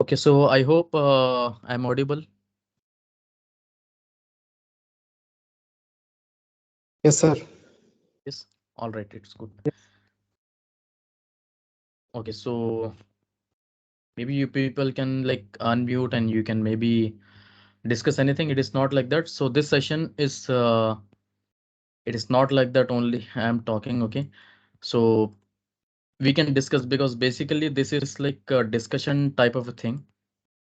Okay, so I hope I'm audible. Yes, sir. Yes. All right, it's good. Okay, so maybe you people can like unmute and you can maybe discuss anything. It is not like that. So this session is it is not like that only I'm talking. Okay, so we can discuss because basically this is like a discussion type of a thing.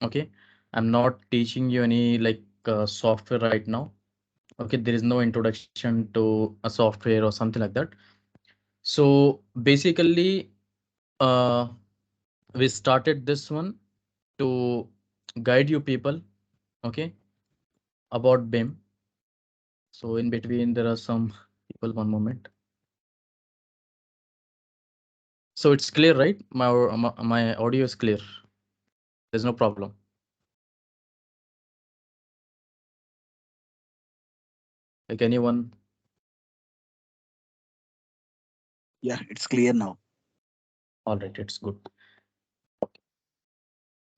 Okay, I'm not teaching you any like software right now. Okay, there is no introduction to a software or something like that. So basically, uh, we started this one to guide you people, okay, about BIM. So in between there are some people. One moment. So it's clear, right? My audio is clear. There's no problem. Like anyone. Yeah, it's clear now. All right, it's good.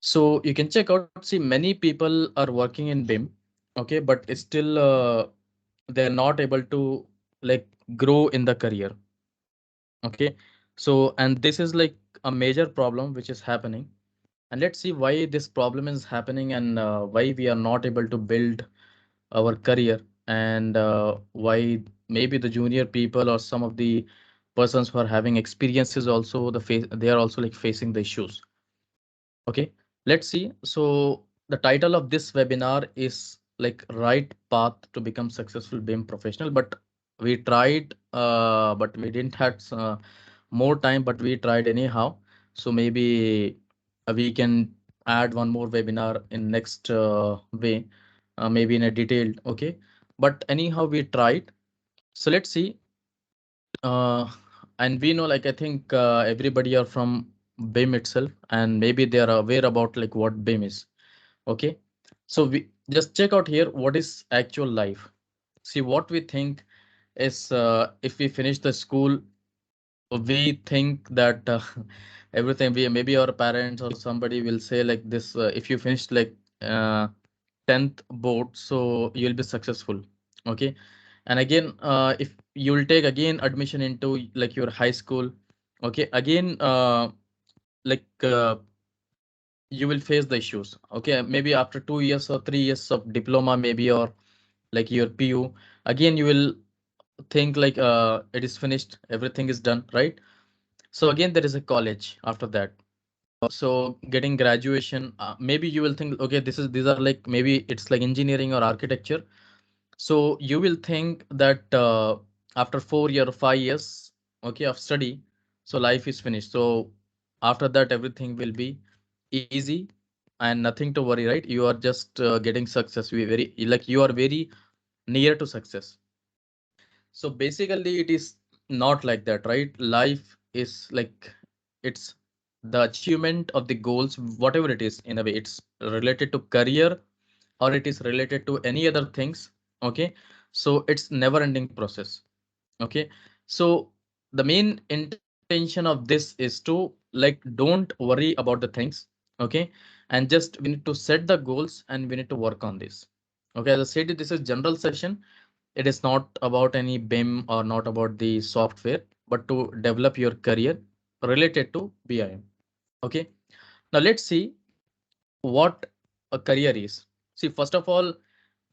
So you can check out. See, many people are working in BIM, okay, but it's still they're not able to like grow in the career. Okay, so and this is like a major problem which is happening. And let's see why this problem is happening and why we are not able to build our career and why maybe the junior people or some of the persons who are having experiences also they are also like facing the issues. Okay, let's see. So the title of this webinar is like right path to become successful BIM professional. But we tried, but we didn't have more time, but we tried anyhow. So maybe we can add one more webinar in next way, maybe in a detailed. Okay, but anyhow we tried. So let's see. Uh, and we know, like I think everybody are from BIM itself, and maybe they are aware about like what BIM is. Okay, so we just check out here what is actual life. See what we think is if we finish the school, we think that everything we maybe our parents or somebody will say like this if you finish like uh, 10th board so you'll be successful. Okay, and again if you'll take again admission into like your high school, okay, again like you will face the issues. Okay, maybe after 2 years or 3 years of diploma maybe or like your PU, again you will think like it is finished, everything is done, right? So again there is a college after that. So getting graduation, maybe you will think okay these are like maybe it's like engineering or architecture. So you will think that after 4 year or 5 years, okay, of study, so life is finished. So after that, everything will be easy and nothing to worry, right? You are just getting success. We very like you are very near to success. So basically, it is not like that, right? Life is like it's the achievement of the goals, whatever it is, in a way, it's related to career or it is related to any other things. Okay, so it's never ending process. Okay, so the main intention of this is to like don't worry about the things. Okay, and just we need to set the goals and we need to work on this. Okay, as I said, this is general session. It is not about any BIM or not about the software, but to develop your career related to BIM. Okay, now let's see what a career is. See, first of all,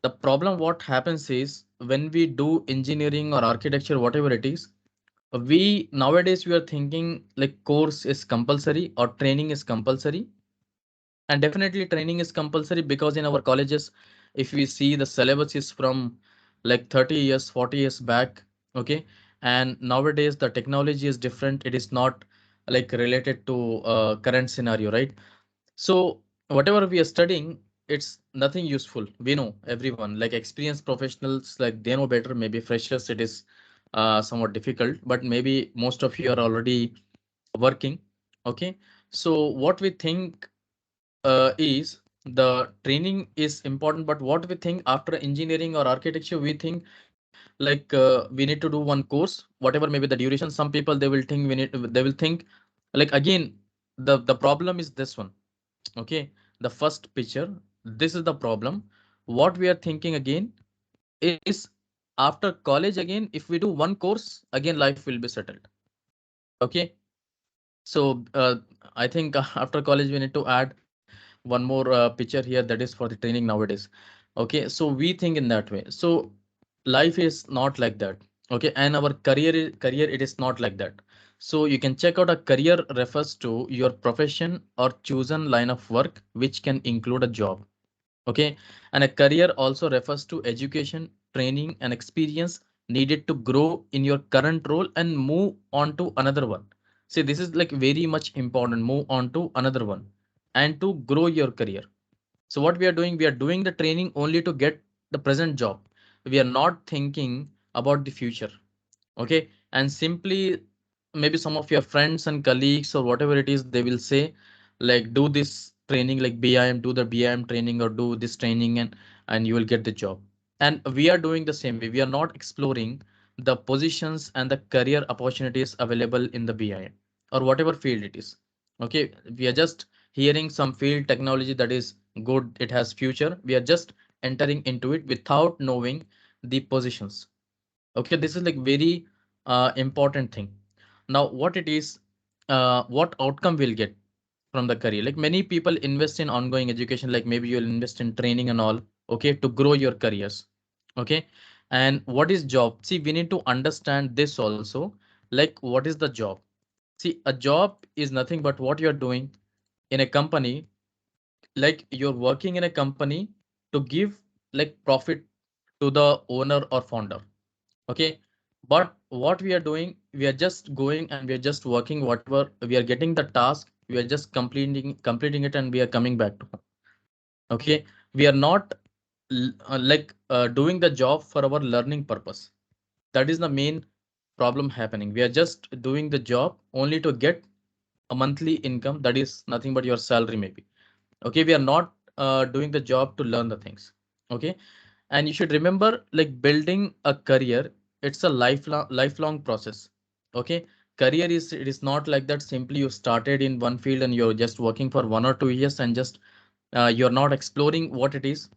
the problem what happens is when we do engineering or architecture, whatever it is, we nowadays we are thinking like course is compulsory or training is compulsory. And definitely training is compulsory because in our colleges, if we see the syllabus is from like 30 years, 40 years back. Okay. And nowadays the technology is different. It is not like related to current scenario, right? So whatever we are studying, it's nothing useful. We know everyone like experienced professionals, like they know better. Maybe freshers, it is somewhat difficult, but maybe most of you are already working. Okay. So what we think is the training is important, but what we think after engineering or architecture, we think like we need to do one course, whatever maybe the duration. Some people they will think they will think like again the problem is this one. Okay, the first picture, this is the problem. What we are thinking again is after college again, if we do one course, again life will be settled. Okay, so I think after college we need to add one more picture here, that is for the training nowadays. Okay, so we think in that way. So life is not like that. Okay, and our career it is not like that. So you can check out, a career refers to your profession or chosen line of work which can include a job. Okay, and a career also refers to education, training, and experience needed to grow in your current role and move on to another one. See, this is like very much important. Move on to another one and to grow your career. So what we are doing the training only to get the present job. We are not thinking about the future. Okay, and simply maybe some of your friends and colleagues or whatever it is, they will say like do this training like BIM, do the BIM training or do this training, and you will get the job. And we are doing the same way. We are not exploring the positions and the career opportunities available in the BIM or whatever field it is. Okay, we are just hearing some field technology that is good, it has future, we are just entering into it without knowing the positions. Okay, this is like very important thing. Now what it is, what outcome we'll get from the career. Like many people invest in ongoing education, like maybe you'll invest in training and all, okay, to grow your careers. Okay, and what is job? See, we need to understand this also. Like what is the job? See, a job is nothing but what you're doing in a company. Like you're working in a company to give like profit to the owner or founder. Okay, but what we are doing, we are just going and we are just working whatever we are getting the task, we are just completing it and we are coming back to home. Okay, we are not doing the job for our learning purpose. That is the main problem happening. We are just doing the job only to get a monthly income, that is nothing but your salary maybe. Okay, we are not doing the job to learn the things. Okay, and you should remember, like building a career, it's a lifelong process. Okay, career is, it is not like that simply you started in one field and you're just working for 1 or 2 years and just you're not exploring what it is.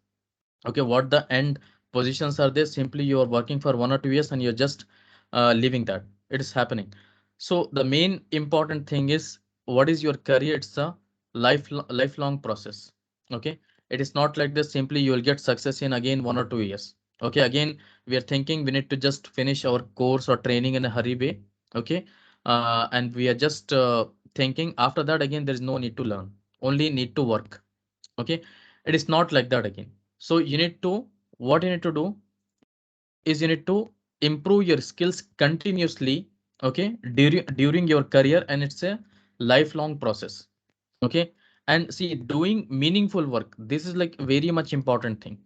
Okay, what the end positions are there, simply you are working for 1 or 2 years and you're just leaving that. It is happening. So the main important thing is what is your career. It's a lifelong process. Okay, it is not like this simply you will get success in again 1 or 2 years. Okay, again we are thinking we need to just finish our course or training in a hurry way. Okay, and we are just thinking after that again there is no need to learn, only need to work. Okay, it is not like that again. So you need to, what you need to do is you need to improve your skills continuously. Okay, during your career, and it's a lifelong process. Okay, and see, doing meaningful work, this is like very much important thing.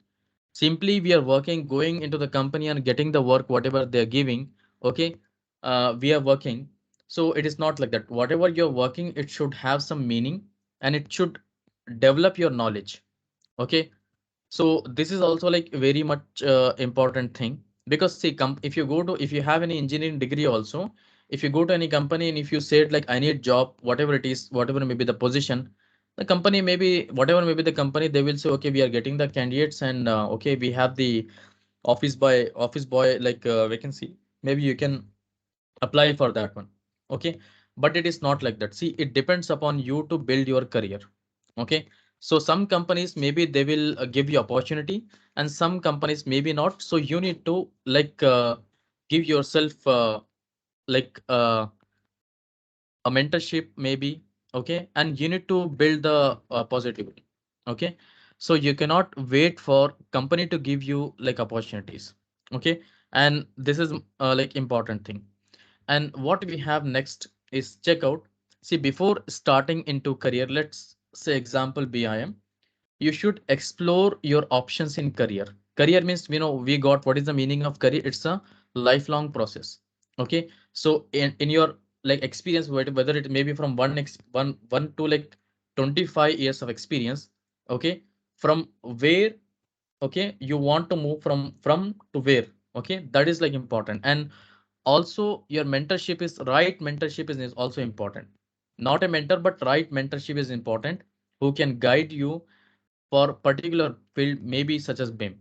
Simply we are working, going into the company and getting the work whatever they're giving. Okay, we are working. So it is not like that. Whatever you're working, it should have some meaning and it should develop your knowledge. Okay, so this is also like very much important thing. Because see, if you go to, if you have any engineering degree also, if you go to any company and if you said like I need job, whatever it is, whatever may be the position, the company maybe, whatever may be the company, they will say okay, we are getting the candidates, and okay, we have the office boy like vacancy, maybe you can apply for that one. Okay, but it is not like that. See, it depends upon you to build your career. Okay, so some companies maybe they will give you opportunity, and some companies maybe not. So you need to like give yourself like a mentorship maybe. Okay, and you need to build the positivity. Okay, so you cannot wait for company to give you like opportunities. Okay, and this is like important thing. And what we have next is check out. See, before starting into career, let's say example BIM, you should explore your options in career. Career means, you know, we got what is the meaning of career. It's a lifelong process. Okay, so in your like experience, whether it may be from one to like 25 years of experience. Okay, from where, okay, you want to move from to where. Okay, that is like important. And also your mentorship is right, mentorship is also important. Not a mentor, but right mentorship is important, who can guide you for particular field, maybe such as BIM.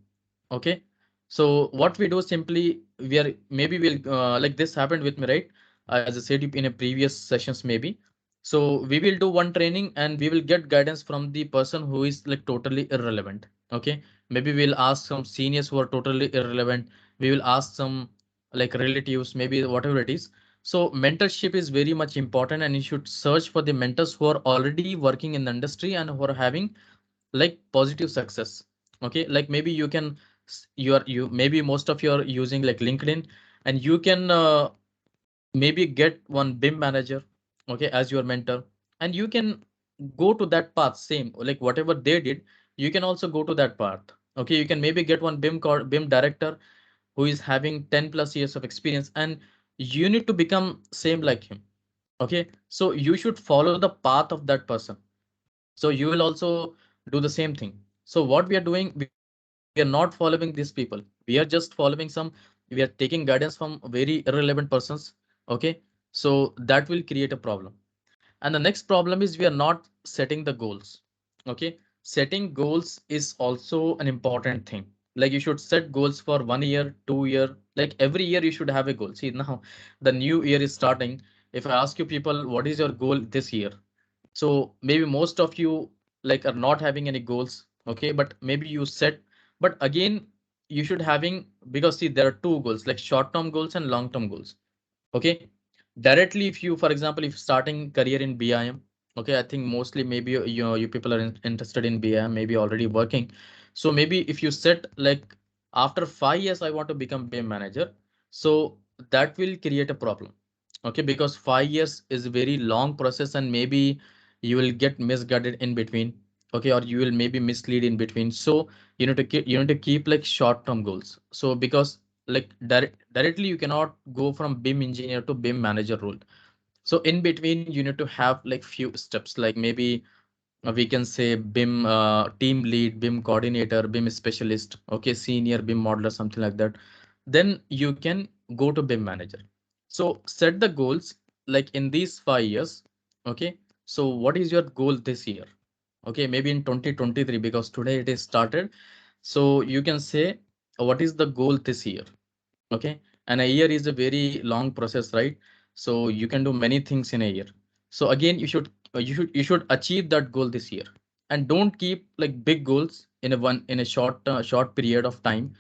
Okay, so what we do simply, we are maybe we'll like this happened with me, right? As I said in a previous sessions maybe. So we will do one training and we will get guidance from the person who is like totally irrelevant. Okay, maybe we'll ask some seniors who are totally irrelevant. We will ask some like relatives, maybe whatever it is. So mentorship is very much important, and you should search for the mentors who are already working in the industry and who are having like positive success. Okay, like maybe you can you maybe most of you are using like LinkedIn, and you can maybe get one BIM manager, okay, as your mentor, and you can go to that path, same like whatever they did, you can also go to that path. Okay, you can maybe get one BIM director who is having 10 plus years of experience, and you need to become same like him. Okay, so you should follow the path of that person, so you will also do the same thing. So what we are doing, we are not following these people, we are just following some, we are taking guidance from very irrelevant persons. Okay, so that will create a problem. And the next problem is we are not setting the goals. Okay, setting goals is also an important thing. Like you should set goals for 1 year, 2 year, like every year you should have a goal. See, now the new year is starting. If I ask you people, what is your goal this year? So maybe most of you like are not having any goals. Okay, but maybe you set, but again, you should having, because see, there are two goals, like short term goals and long term goals. Okay, directly, if you, for example, if starting career in BIM, okay, I think mostly maybe you people are interested in BIM, maybe already working. So maybe if you set like after 5 years I want to become BIM manager, so that will create a problem. Okay, because 5 years is a very long process, and maybe you will get misguided in between. Okay, or you will maybe mislead in between. So you need to keep like short term goals. So because like directly you cannot go from BIM engineer to BIM manager role. So in between you need to have like few steps, like maybe we can say BIM team lead, BIM coordinator, BIM specialist, okay, senior BIM modeler, something like that. Then you can go to BIM manager. So set the goals like in these 5 years. Okay, so what is your goal this year? Okay, maybe in 2023, because today it is started. So you can say what is the goal this year? Okay, and a year is a very long process, right? So you can do many things in a year. So again, you should achieve that goal this year, and don't keep like big goals in a short period of time.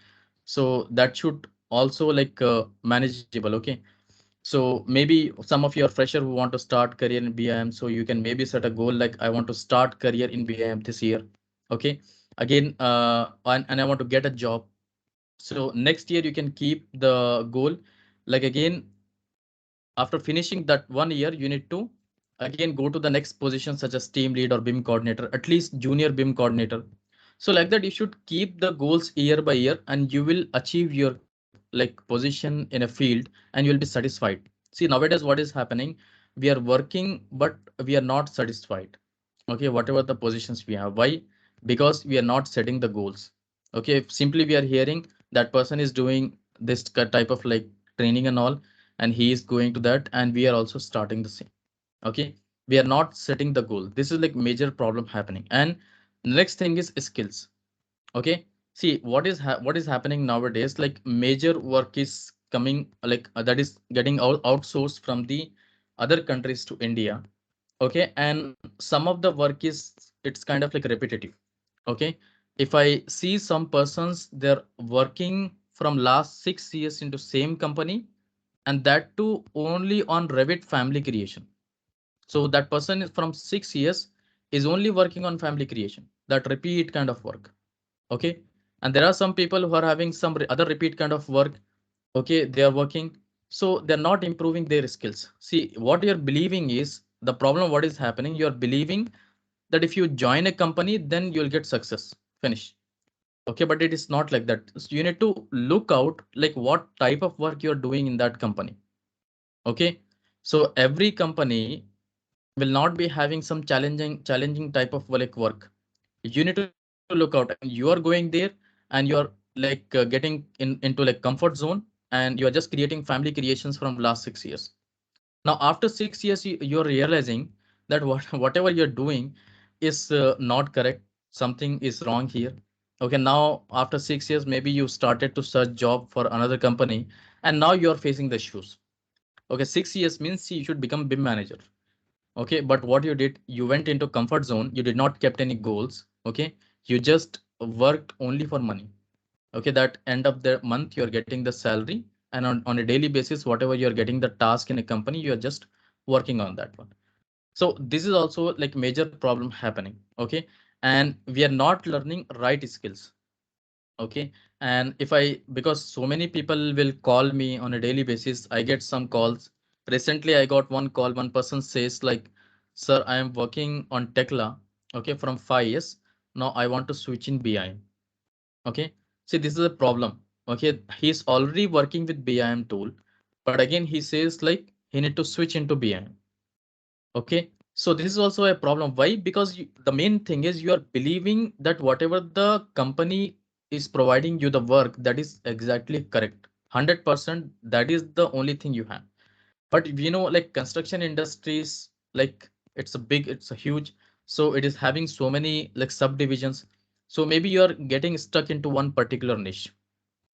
So that should also like manageable. Okay, so maybe some of your fresher who want to start career in BIM, so you can maybe set a goal like I want to start career in BIM this year. Okay, again, and I want to get a job. So next year you can keep the goal, like again, after finishing that 1 year, you need to again go to the next position such as team lead or BIM coordinator, at least junior BIM coordinator. So like that, you should keep the goals year by year, and you will achieve your like position in a field, and you will be satisfied. See, nowadays what is happening? We are working, but we are not satisfied. Okay, whatever the positions we have. Why? Because we are not setting the goals. Okay, if simply we are hearing that person is doing this type of like training and all, and he is going to that, and we are also starting the same. Okay, we are not setting the goal. This is like major problem happening. And next thing is skills. Okay, see what is happening nowadays, like major work is coming like that is getting outsourced from the other countries to India. Okay, and some of the work is, it's kind of like repetitive. Okay, if I see some persons, they're working from last 6 years into same company, and that too only on Revit family creation. So that person is from 6 years is only working on family creation, that repeat kind of work. Okay, and there are some people who are having some other repeat kind of work. Okay, they are working, so they're not improving their skills. See, what you're believing is the problem. What is happening? You're believing that if you join a company, then you'll get success. Finish. Okay, but it is not like that. So you need to look out like what type of work you're doing in that company. Okay, So every company will not be having some challenging type of like work. You need to look out. I mean, you are going there and you are like getting into like comfort zone, and you are just creating family creations from last 6 years. Now after 6 years, you're realizing that what whatever you're doing is not correct. Something is wrong here. Okay, now after 6 years, maybe you started to search job for another company, and now you're facing the issues. Okay, 6 years means you should become BIM manager. Okay, but what you did, you went into comfort zone, you did not kept any goals. Okay, you just worked only for money. Okay, that end of the month you're getting the salary, and on a daily basis whatever you're getting the task in a company, you're just working on that one. So this is also like major problem happening. Okay, and we are not learning right skills. Okay, and if I, because so many people will call me on a daily basis, I get some calls. Recently I got one call, one person says like, sir, I am working on Tekla, okay, from 5 years. Now I want to switch in BIM. Okay, see, this is a problem. Okay, he's already working with BIM tool, but again he says like he need to switch into BIM. Okay, so this is also a problem. Why? Because the main thing is you are believing that whatever the company is providing you the work, that is exactly correct. 100%, that is the only thing you have. But like construction industries, like it's a huge, so it is having so many like subdivisions. So maybe you are getting stuck into one particular niche.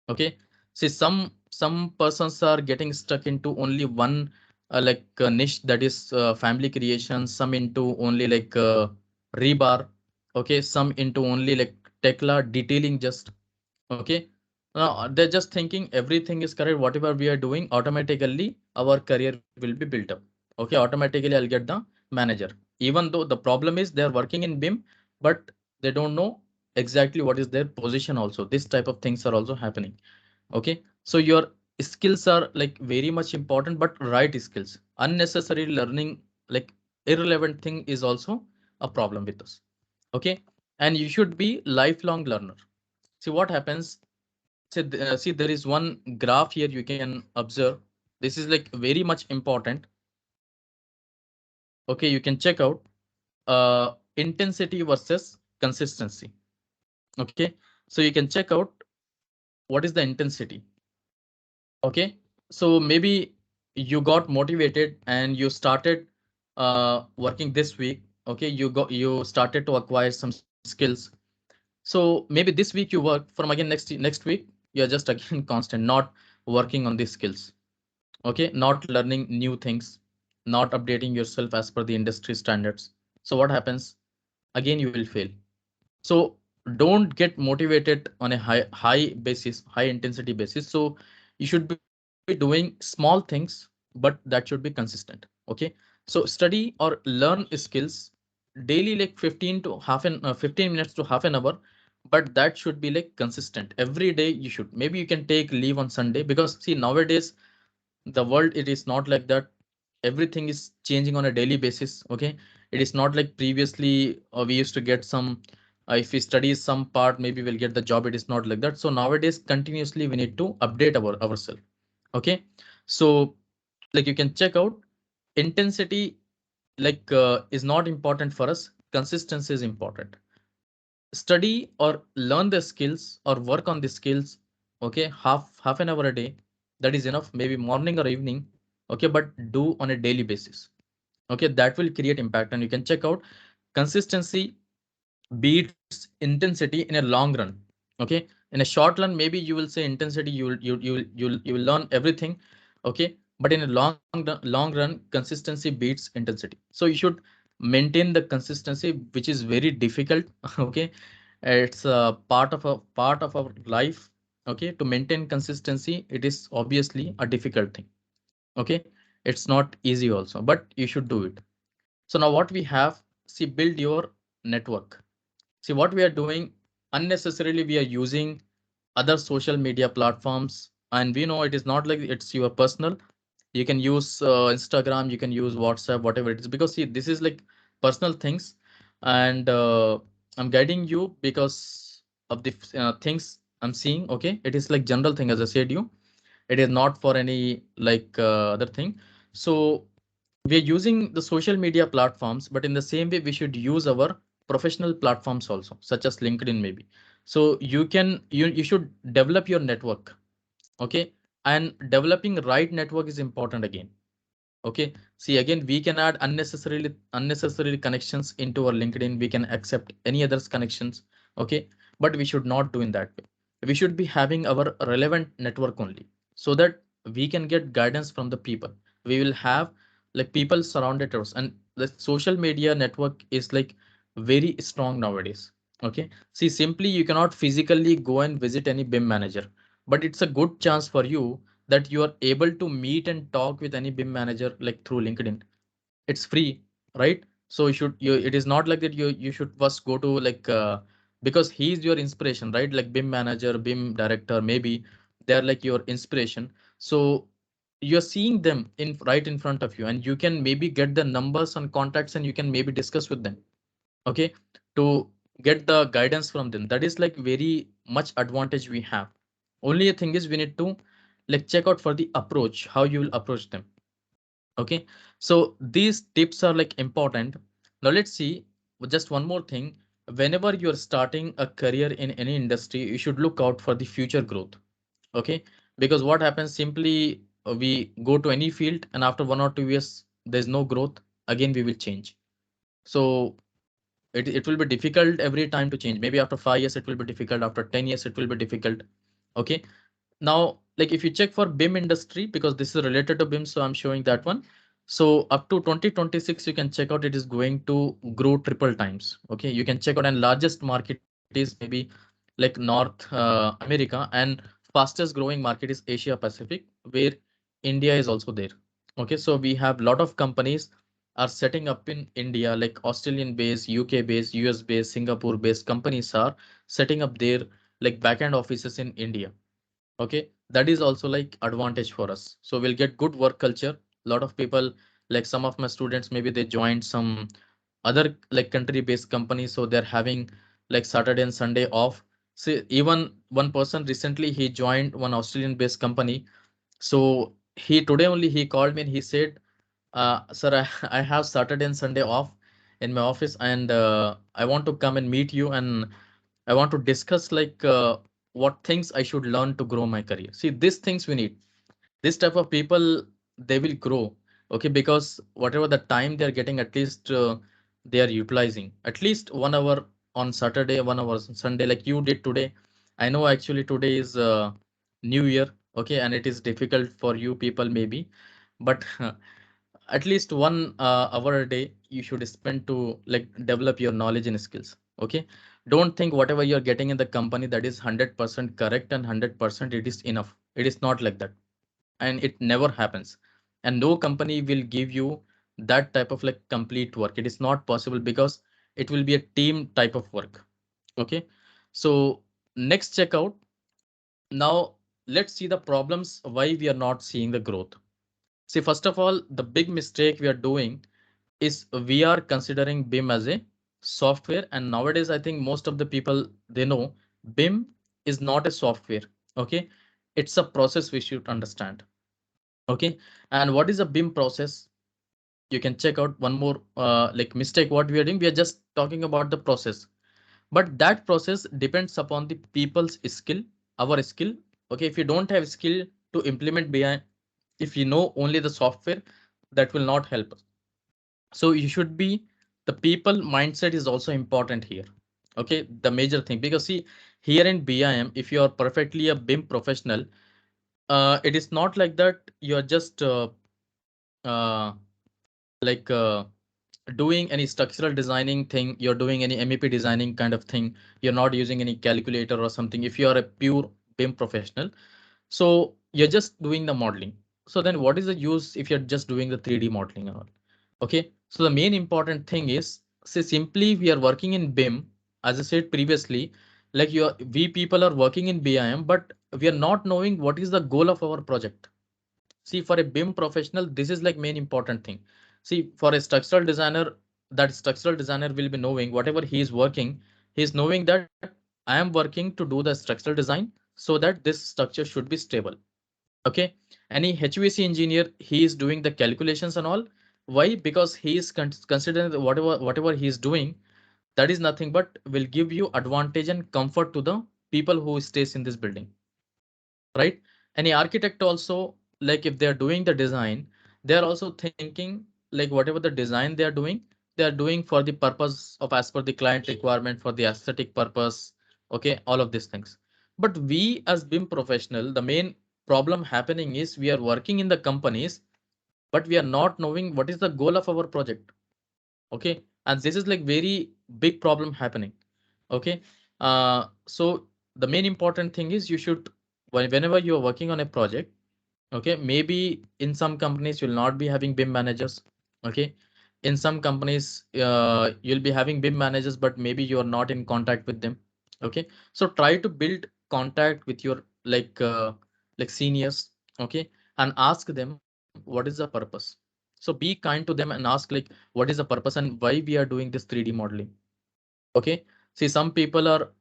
Okay, see, some persons are getting stuck into only one like niche, that is family creation. Some into only like rebar. Okay, some into only like Tekla detailing just. Okay, now they're just thinking everything is correct. Whatever we are doing, automatically our career will be built up. Okay, automatically I'll get the manager. Even though the problem is they're working in BIM, but they don't know exactly what is their position. Also, this type of things are also happening. Okay, so your skills are like very much important, but right skills. Unnecessary learning, like irrelevant thing, is also a problem with us. Okay, and you should be lifelong learner. See what happens. See, there is one graph here you can observe. This is like very much important. Okay, you can check out intensity versus consistency. Okay, so you can check out what is the intensity. Okay, so maybe you got motivated and you started working this week. Okay, you started to acquire some skills. So maybe this week you work, from again next week you're just again constant, not working on these skills. Okay, not learning new things, not updating yourself as per the industry standards. So what happens? Again you will fail. So don't get motivated on a high basis, high intensity basis. So you should be doing small things, but that should be consistent. Okay, so study or learn skills daily, like 15 minutes to half an hour, but that should be like consistent every day. You should, maybe you can take leave on Sunday, because see, nowadays the world, it is not like that. Everything is changing on a daily basis. Okay, it is not like previously we used to get some, if we study some part, maybe we'll get the job. It is not like that. So nowadays continuously we need to update ourselves. Okay, so like you can check out intensity, like is not important for us. Consistency is important. Study or learn the skills or work on the skills. Okay, half an hour a day, that is enough, maybe morning or evening. Okay, but do on a daily basis. Okay, that will create impact, and you can check out consistency beats intensity in a long run. Okay, in a short run maybe you will say intensity, you will learn everything. Okay, but in a long run consistency beats intensity. So you should maintain the consistency, which is very difficult. Okay, it's a part of our life. Okay, to maintain consistency, it is obviously a difficult thing. Okay, it's not easy also, but you should do it. So now what we have, see, build your network. See what we are doing, unnecessarily we are using other social media platforms, and we know it is not like it's your personal. You can use Instagram, you can use WhatsApp, whatever it is, because see, this is like personal things. And I'm guiding you because of the things I'm seeing. Okay, it is like general thing, as I said you, it is not for any like other thing. So We are using the social media platforms, but in the same way, we should use our professional platforms also, such as LinkedIn maybe. So you should develop your network. Okay. And developing right network is important again. Okay. See, again, we can add unnecessarily connections into our LinkedIn. We can accept any others connections. Okay. But we should not do in that way. We should be having our relevant network only, so that we can get guidance from the people. We will have like people surrounded us, and the social media network is like very strong nowadays. Okay. See, simply you cannot physically go and visit any BIM manager, but it's a good chance for you that you are able to meet and talk with any BIM manager like through LinkedIn. It's free, right? So it is not like that you should first go to like because he's your inspiration, right? Like BIM manager, BIM director, maybe they're like your inspiration. So you're seeing them in right in front of you, and you can maybe get the numbers and contacts, and you can maybe discuss with them. Okay. To get the guidance from them, that is like very much advantage we have. Only thing is we need to like check out for the approach, how you will approach them. Okay. So these tips are like important. Now let's see just one more thing. Whenever you're starting a career in any industry, you should look out for the future growth. Okay. Because what happens simply, we go to any field and after 1 or 2 years there's no growth, again we will change. So it will be difficult every time to change. Maybe after 5 years it will be difficult, after 10 years it will be difficult. Okay. Now, like if you check for BIM industry, because this is related to BIM, so I'm showing that one. So up to 2026, you can check out it is going to grow triple times. Okay, you can check out, and largest market is maybe like North America, and fastest growing market is Asia Pacific, where India is also there. Okay, so we have lot of companies are setting up in India, like Australian based, UK based, US based, Singapore based companies are setting up their like backend offices in India. Okay, that is also like advantage for us, so we'll get good work culture. A lot of people, like some of my students, maybe they joined some other like country based company, so they're having like Saturday and Sunday off. See, even one person recently, he joined one Australian based company. So he today only he called me and he said, sir, I have Saturday and Sunday off in my office, and I want to come and meet you, and I want to discuss like what things I should learn to grow my career. See, these things we need. This type of people, they will grow. Okay, because whatever the time they're getting, at least they are utilizing at least 1 hour on Saturday, 1 hour on Sunday, like you did today. I know actually today is New Year. Okay, and it is difficult for you people maybe, but at least 1 hour a day you should spend to like develop your knowledge and skills. Okay. Don't think whatever you're getting in the company that is 100% correct and 100% it is enough. It is not like that, and it never happens. And no company will give you that type of like complete work. It is not possible, because it will be a team type of work. Okay. So next checkout. Now let's see the problems why we are not seeing the growth. See, first of all, the big mistake we are doing is we are considering BIM as a software. And nowadays, I think most of the people, they know BIM is not a software. Okay. It's a process we should understand. Okay. And what is a BIM process? You can check out one more like mistake. What we are doing, we are just talking about the process, but that process depends upon the people's skill, our skill. Okay. If you don't have skill to implement BI, if you know only the software, that will not help us. So you should be, the people mindset is also important here. Okay, the major thing, because see, here in BIM, if you are perfectly a BIM professional, it is not like that you are just uh, like doing any structural designing thing, you're doing any MEP designing kind of thing, you're not using any calculator or something. If you are a pure BIM professional, so you're just doing the modeling. So then what is the use if you're just doing the 3D modeling and all? Okay, so the main important thing is, say simply we are working in BIM, as I said previously, like we people are working in BIM, but we are not knowing what is the goal of our project. See, for a BIM professional, this is like main important thing. See, for a structural designer, that structural designer will be knowing whatever he is working, he is knowing that I am working to do the structural design so that this structure should be stable. Okay. Any HVAC engineer, he is doing the calculations and all. Why? Because he is considering that whatever he is doing, that is nothing but will give you advantage and comfort to the people who stays in this building, right? Any architect also, like if they are doing the design, they are also thinking like whatever the design they are doing for the purpose of as per the client requirement for the aesthetic purpose. Okay, all of these things. But we as BIM professional, the main problem happening is we are working in the companies, but we are not knowing what is the goal of our project. Okay, and this is like very big problem happening. Okay, so the main important thing is you should, whenever you are working on a project, okay, maybe in some companies you'll not be having BIM managers. Okay, in some companies you'll be having BIM managers, but maybe you are not in contact with them. Okay, so try to build contact with your like seniors. Okay, and ask them what is the purpose. So be kind to them and ask like what is the purpose and why we are doing this 3D modeling. Okay, see some people are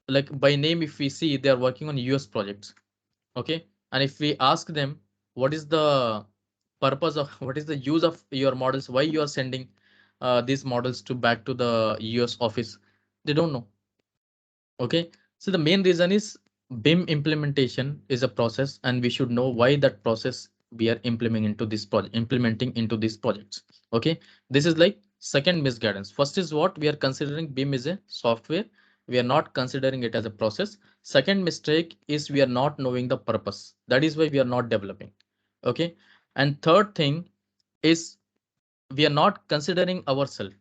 like by name, if we see they are working on US projects. Okay, and if we ask them what is the purpose of what is the use of your models, why you are sending these models to back to the US office, they don't know. Okay, so the main reason is BIM implementation is a process, and we should know why that process we are implementing into these projects. Okay, this is like second misguidance. First is what we are considering BIM is a software. We are not considering it as a process. Second mistake is we are not knowing the purpose. That is why we are not developing. Okay, and third thing is we are not considering ourselves,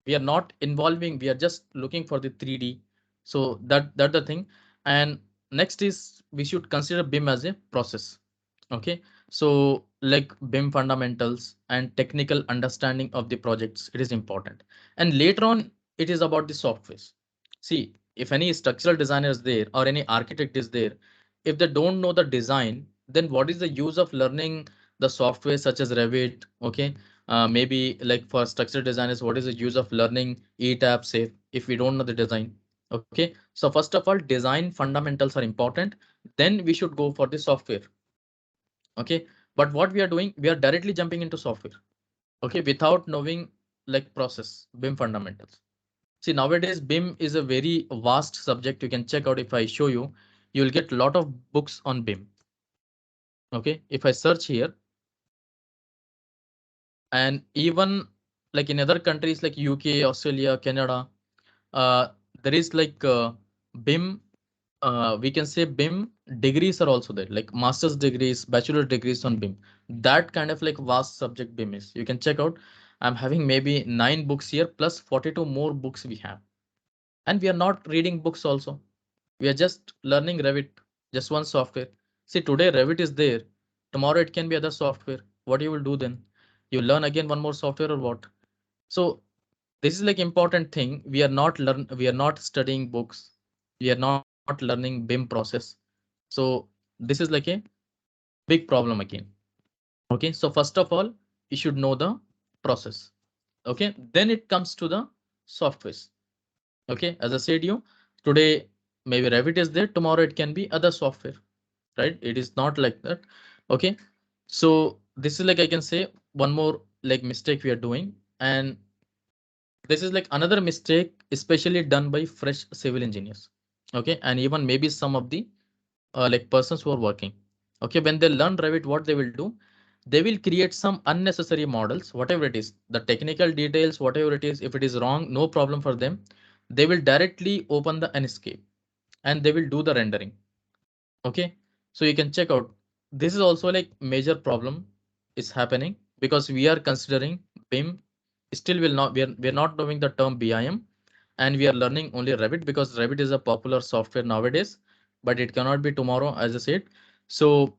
we are not involving, we are just looking for the 3D. So that the thing. And next is we should consider BIM as a process. Okay, so like BIM fundamentals and technical understanding of the projects, it is important. And later on it is about the softwares. See, if any structural designer is there or any architect is there, if they don't know the design, then what is the use of learning the software such as Revit? Okay, maybe like for structural designers, what is the use of learning ETAP safe if we don't know the design? Okay, so first of all, design fundamentals are important. Then we should go for the software. Okay, but what we are doing, we are directly jumping into software. Okay, without knowing like process, BIM fundamentals. See, nowadays BIM is a very vast subject. You can check out if I show you, you'll get a lot of books on BIM. Okay, if I search here, and even like in other countries like UK, Australia, Canada, uh, there is like BIM. We can say BIM degrees are also there, like master's degrees, bachelor degrees on BIM. That kind of like vast subject BIM is. You can check out. I'm having maybe 9 books here plus 42 more books we have, and we are not reading books also. We are just learning Revit, just one software. See, today Revit is there. Tomorrow it can be other software. What you will do then? You learn again one more software or what? So this is like important thing. We are not studying books. We are not learning BIM process. So this is like a big problem again. Okay, so first of all, you should know the process. Okay, then it comes to the softwares. Okay, as I said you, today maybe Revit is there, tomorrow it can be other software, right? It is not like that. Okay, so this is like I can say one more like mistake we are doing. And this is like another mistake especially done by fresh civil engineers. Okay, and even maybe some of the like persons who are working. Okay, when they learn Revit, what they will do, they will create some unnecessary models, whatever it is, the technical details, whatever it is. If it is wrong, no problem for them. They will directly open the Enscape and they will do the rendering. Okay, so you can check out. This is also like major problem is happening because we are considering BIM. Still will not, we are not knowing the term BIM, and we are learning only Revit because Revit is a popular software nowadays, but it cannot be tomorrow, as I said. So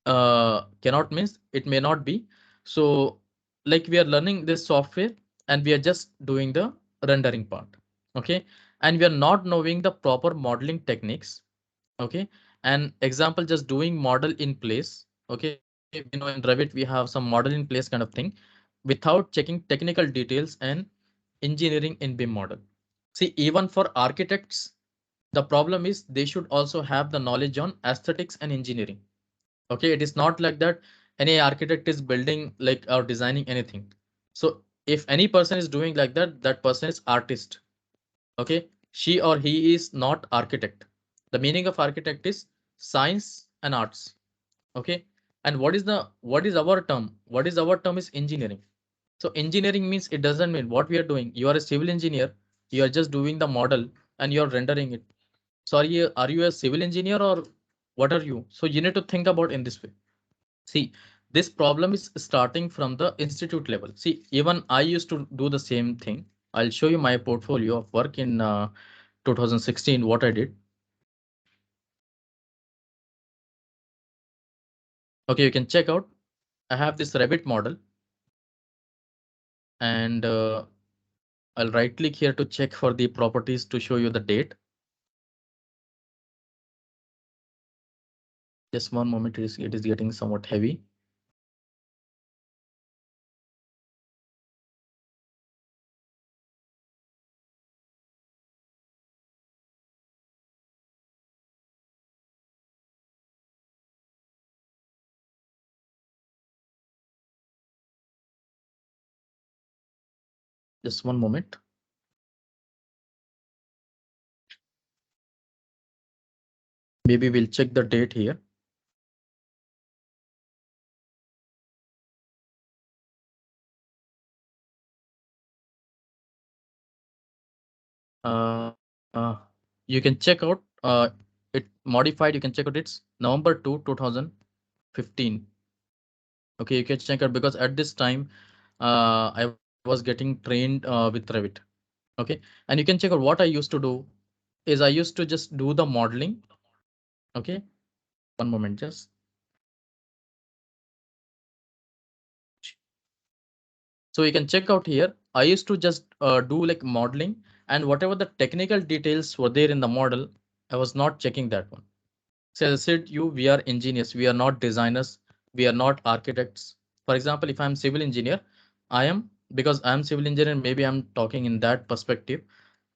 cannot means it may not be. So like we are learning this software and we are just doing the rendering part. Okay, and we are not knowing the proper modeling techniques. Okay, and example, just doing model in place. Okay, we know in Revit we have some model in place kind of thing without checking technical details and engineering in BIM model. See, even for architects, the problem is they should also have the knowledge on aesthetics and engineering. Okay, it is not like that. any architect is building like or designing anything. So if any person is doing like that, that person is artist. Okay, she or he is not architect. The meaning of architect is science and arts. Okay, and what is our term? What is our term is engineering. So engineering means, it doesn't mean what we are doing. You are a civil engineer, you are just doing the model and you are rendering it. So are you a civil engineer or what are you? So you need to think about in this way. See, this problem is starting from the institute level. See, even I used to do the same thing. I'll show you my portfolio of work in 2016, what I did. Okay, you can check out. I have this Revit model, and I'll right click here to check for the properties to show you the date. Just one moment, it is getting somewhat heavy. Just one moment. Maybe we'll check the date here. Uh, uh, you can check out it modified. You can check out it's November 2, 2015. Okay, you can check out because at this time I was getting trained with Revit. Okay, and you can check out what I used to do is I used to just do the modeling. Okay, one moment just. So you can check out here. I used to just do like modeling, and whatever the technical details were there in the model, I was not checking that one. So as I said, we are engineers, we are not designers, we are not architects. For example, if I'm civil engineer, I am because I'm civil engineer, maybe I'm talking in that perspective.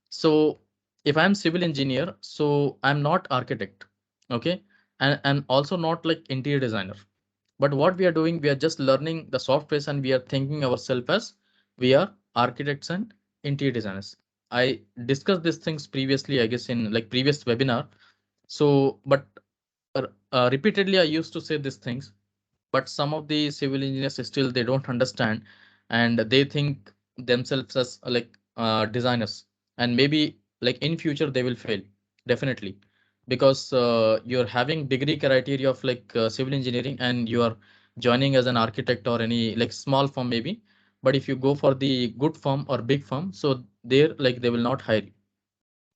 So if I'm civil engineer, so I'm not architect. Okay, and also not like interior designer. But what we are doing, we are just learning the softwares and we are thinking ourselves as we are architects and interior designers. I discussed these things previously, I guess, in like previous webinar. So, but repeatedly I used to say these things, but some of the civil engineers still they don't understand, and they think themselves as like designers, and maybe like in future they will fail definitely, because you're having degree criteria of like civil engineering and you are joining as an architect or any like small firm maybe, but if you go for the good firm or big firm, so there like they will not hire you.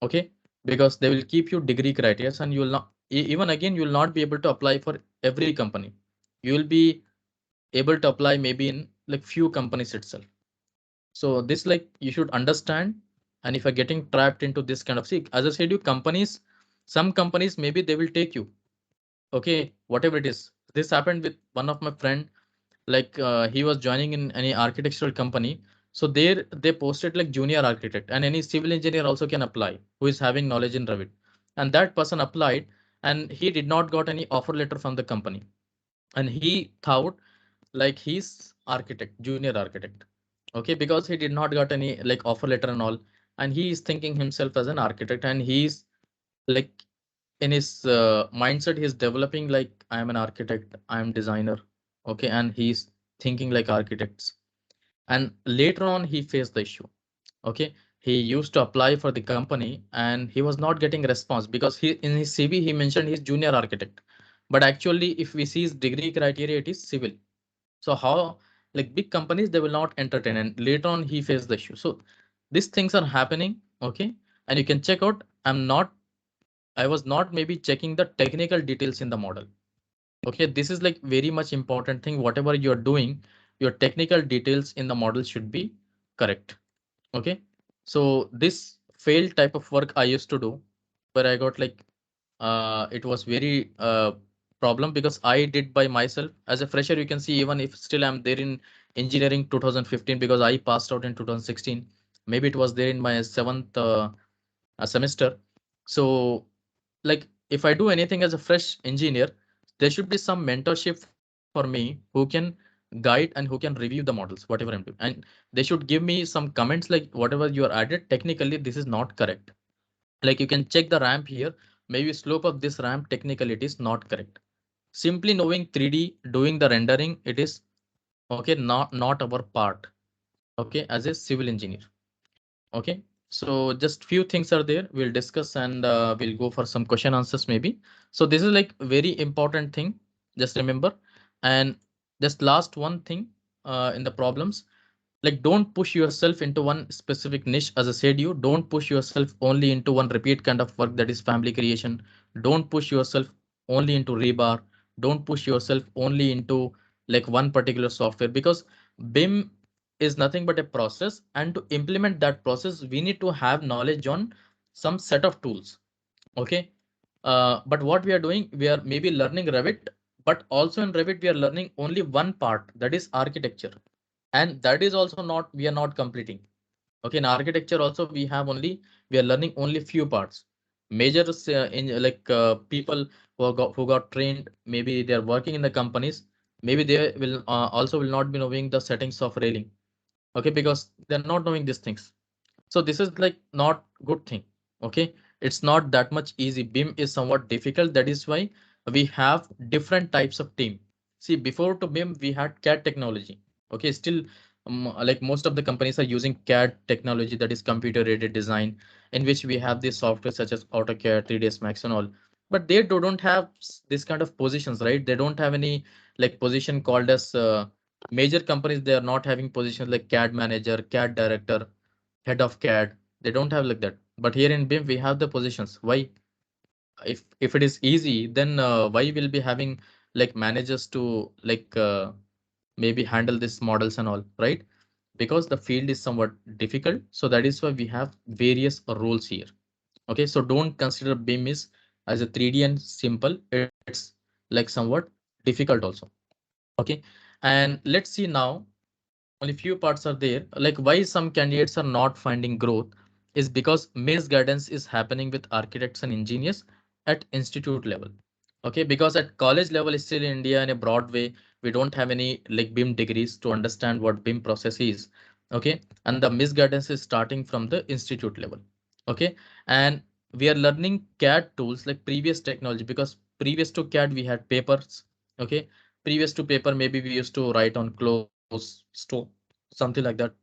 Okay, because they will keep you degree criteria and you will not even again you will not be able to apply for every company. You will be able to apply maybe in like few companies itself. So this like you should understand. And if you're getting trapped into this kind of, see, as I said, you companies, some companies maybe they will take you. Okay, whatever it is. This happened with one of my friend, like he was joining in any architectural company. So there they posted like junior architect, and any civil engineer also can apply who is having knowledge in Revit. And that person applied and he did not got any offer letter from the company. And he thought like he's architect, junior architect. Okay, because he did not got any like offer letter and all, and he is thinking himself as an architect, and he's like in his mindset he's developing like I am an architect, I am designer. Okay, and he's thinking like architects. And later on he faced the issue. Okay, he used to apply for the company and he was not getting response because he in his CV he mentioned he's junior architect, but actually if we see his degree criteria it is civil. So how, like big companies they will not entertain, and later on he faced the issue. So these things are happening. Okay, and you can check out, I was not maybe checking the technical details in the model. Okay, this is like very much important thing. Whatever you're doing, your technical details in the model should be correct. Okay, so this failed type of work I used to do, where I got like it was very problem because I did by myself as a fresher. You can see even if still I'm there in engineering 2015 because I passed out in 2016. Maybe it was there in my seventh semester. So like if I do anything as a fresh engineer, there should be some mentorship from for me who can guide and who can review the models, whatever I'm doing. And they should give me some comments like whatever you are added, technically this is not correct. Like you can check the ramp here. Maybe slope of this ramp, technically it is not correct. Simply knowing 3D, doing the rendering, it is okay, not our part. Okay, as a civil engineer. Okay, so just few things are there. We'll discuss and we'll go for some question answers maybe. So this is like very important thing. Just remember. And just last one thing in the problems, like don't push yourself into one specific niche. As I said, you don't push yourself only into one repeat kind of work, that is family creation. Don't push yourself only into rebar. Don't push yourself only into like one particular software, because BIM is nothing but a process, and to implement that process we need to have knowledge on some set of tools. Okay, but what we are doing, we are maybe learning Revit, but also in Revit we are learning only one part, that is architecture, and that is also not, we are not completing. Okay, in architecture also we have only, we are learning only few parts. Major in like people who got trained, maybe they are working in the companies, maybe they will also will not be knowing the settings of railing. Okay, because they're not knowing these things. So this is like not good thing. Okay, it's not that much easy. BIM is somewhat difficult. That is why we have different types of team. See, before to BIM we had CAD technology. Okay, still like most of the companies are using CAD technology, that is computer aided design, in which we have this software such as AutoCAD, 3ds Max and all. But they don't have this kind of positions, right? They don't have any like position called as major companies. They are not having positions like CAD manager, CAD director, head of CAD. They don't have like that. But here in BIM we have the positions. Why? If it is easy, then why will be having like managers to like maybe handle these models and all, right? Because the field is somewhat difficult. So that is why we have various roles here. Okay, so don't consider BIM is as a 3D and simple. It's like somewhat difficult also. Okay, and let's see now, only few parts are there. Like why some candidates are not finding growth is because misguidance is happening with architects and engineers at institute level. Okay, because at college level still in India in a broad way, we don't have any like BIM degrees to understand what BIM process is. Okay, and the misguidance is starting from the institute level. Okay, and we are learning CAD tools like previous technology, because previous to CAD we had papers. Okay, previous to paper maybe we used to write on clothes store, something like that.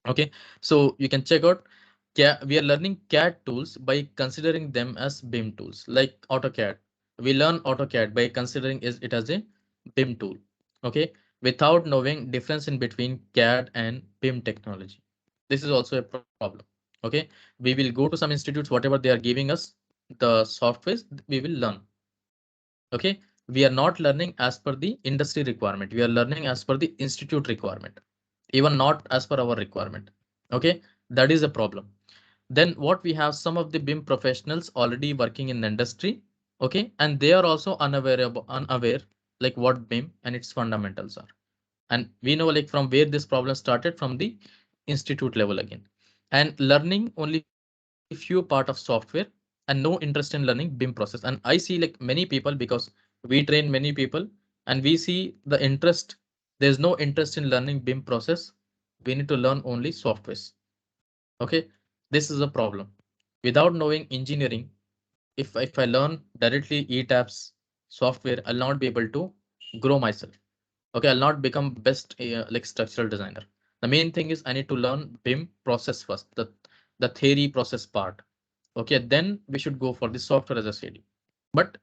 Okay, so you can check out we are learning CAD tools by considering them as BIM tools like AutoCAD. We learn AutoCAD by considering it as a BIM tool. Okay, without knowing difference in between CAD and BIM technology. This is also a problem. Okay, we will go to some institutes, whatever they are giving us the softwares we will learn. Okay, we are not learning as per the industry requirement. We are learning as per the institute requirement, even not as per our requirement. Okay, that is a problem. Then what we have, some of the BIM professionals already working in the industry. Okay, and they are also unaware like what BIM and its fundamentals are. And we know like from where this problem started, from the institute level again, and learning only few part of software and no interest in learning BIM process. And I see like many people, because we train many people and we see the interest, there's no interest in learning BIM process. We need to learn only softwares. Okay, this is a problem. Without knowing engineering, if I learn directly ETABS software, I'll not be able to grow myself. Okay, I'll not become best like structural designer. The main thing is I need to learn BIM process first, the theory process part. Okay, then we should go for the software as a CD. But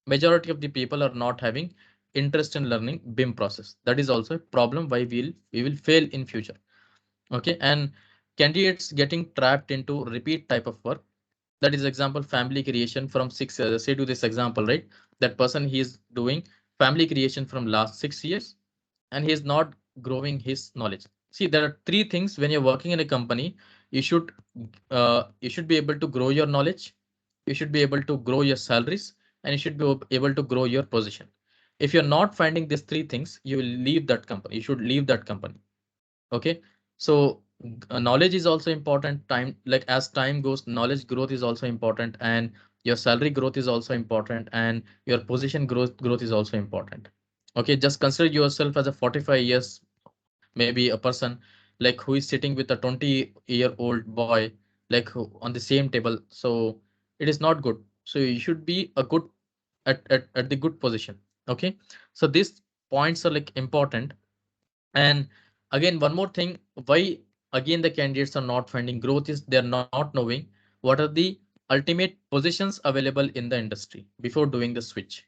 majority of the people are not having interest in learning BIM process. That is also a problem why we will fail in future. Okay, and candidates getting trapped into repeat type of work. That is example family creation from 6 years. Say to this example, right? That person, he is doing family creation from last 6 years and he is not growing his knowledge. See, there are three things when you're working in a company. You should be able to grow your knowledge. You should be able to grow your salaries, and you should be able to grow your position. If you're not finding these three things, you will leave that company. You should leave that company. Okay, so knowledge is also important. Time, like as time goes, knowledge growth is also important, and your salary growth is also important, and your position growth is also important. Okay, just consider yourself as a 45 years, maybe a person like who is sitting with a 20-year-old boy, like who, on the same table. So it is not good. So you should be a good at the good position. Okay, so these points are like important. And again, one more thing, why again the candidates are not finding growth is they're not knowing what are the ultimate positions available in the industry before doing the switch.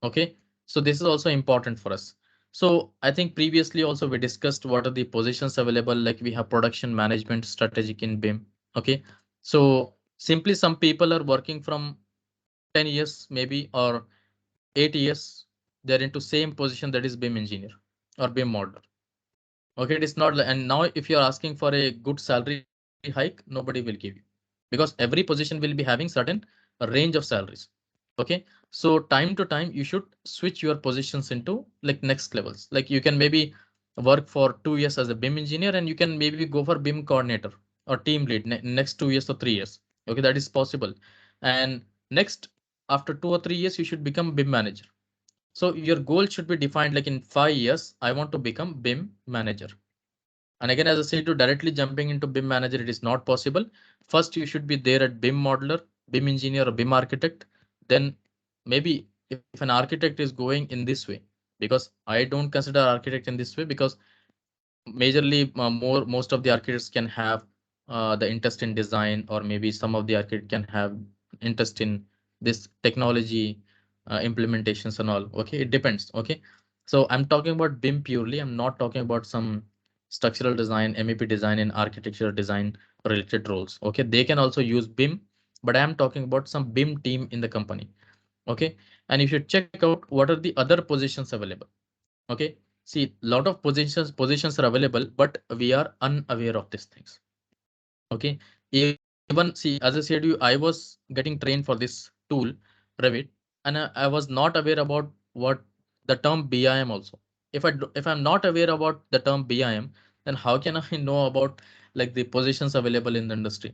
Okay, so this is also important for us. So I think previously also we discussed what are the positions available, like we have production management strategic in BIM. Okay, so simply some people are working from 10 years maybe or 8 years, they're into same position, that is BIM engineer or BIM modeler. Okay, it is not, and now if you're asking for a good salary hike, nobody will give you, because every position will be having certain range of salaries. Okay, so time to time you should switch your positions into like next levels. Like you can maybe work for 2 years as a BIM engineer, and you can maybe go for BIM coordinator or team lead next 2 years or 3 years. Okay, that is possible. And next, after 2 or 3 years, you should become BIM manager. So your goal should be defined like in 5 years, I want to become BIM manager. And again, as I said, to directly jumping into BIM manager, it is not possible. First, you should be there at BIM modeler, BIM engineer, or BIM architect. Then maybe if an architect is going in this way, because I don't consider architect in this way, because majorly most of the architects can have the interest in design, or maybe some of the architect can have interest in this technology implementations and all. Okay, it depends. Okay, so I'm talking about BIM purely. I'm not talking about some structural design, MEP design, and architecture design related roles. Okay, they can also use BIM, but I am talking about some BIM team in the company. Okay, and you should check out what are the other positions available. Okay, see, lot of positions are available, but we are unaware of these things. Okay, even see, as I said you, I was getting trained for this tool, Revit, and I was not aware about what the term BIM also. If I'm not aware about the term BIM, then how can I know about like the positions available in the industry,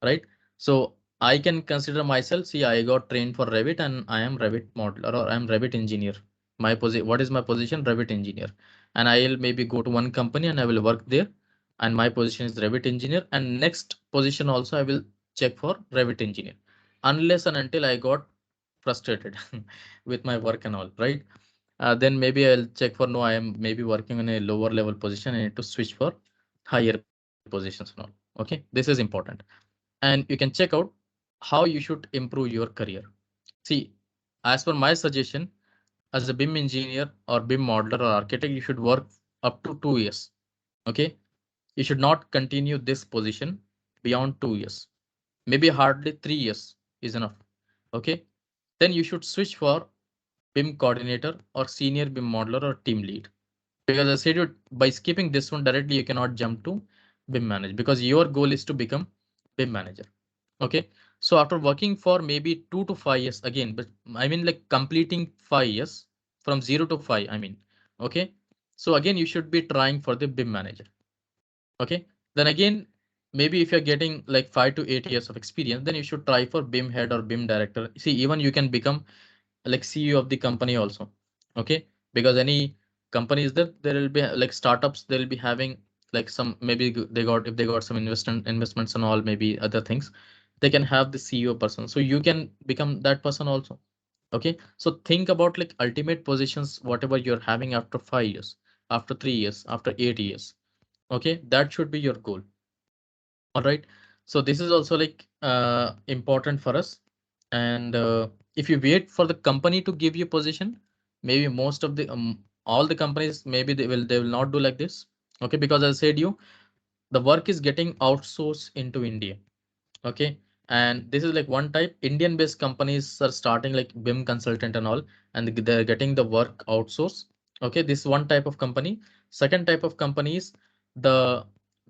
right? So I can consider myself, see, I got trained for Revit and I am Revit modeler or I'm Revit engineer. What is my position? Revit engineer. And I'll maybe go to one company and I will work there, and my position is Revit engineer. And next position also I will check for Revit engineer, unless and until I got frustrated with my work and all, right? Then maybe I'll check for, no, I am maybe working on a lower level position. I need to switch for higher positions and all. Okay, this is important. And you can check out how you should improve your career. See, as per my suggestion, as a BIM engineer or BIM modeler or architect, you should work up to 2 years. Okay, you should not continue this position beyond 2 years. Maybe hardly 3 years is enough. Okay, then you should switch for BIM coordinator or senior BIM modeler or team lead. Because I said you, by skipping this one directly, you cannot jump to BIM manager, because your goal is to become BIM manager. Okay, so after working for maybe 2 to 5 years again, but I mean like completing 5 years from 0 to 5, I mean. Okay, so again, you should be trying for the BIM manager. Okay, then again, maybe if you're getting like 5 to 8 years of experience, then you should try for BIM head or BIM director. See, even you can become like CEO of the company also. Okay, because any company is there, there will be like startups, they'll be having like some, maybe they got, if they got some investments and all, maybe other things, they can have the CEO person. So you can become that person also. Okay, so think about like ultimate positions, whatever you're having after 5 years, after 3 years, after 8 years. Okay, that should be your goal. All right, so this is also like important for us. And if you wait for the company to give you position, maybe most of the all the companies, maybe they will not do like this. Okay, because as I said you, the work is getting outsourced into India. Okay, and this is like one type. Indian based companies are starting like BIM consultant and all, and they're getting the work outsourced. Okay, this is one type of company. Second type of companies, the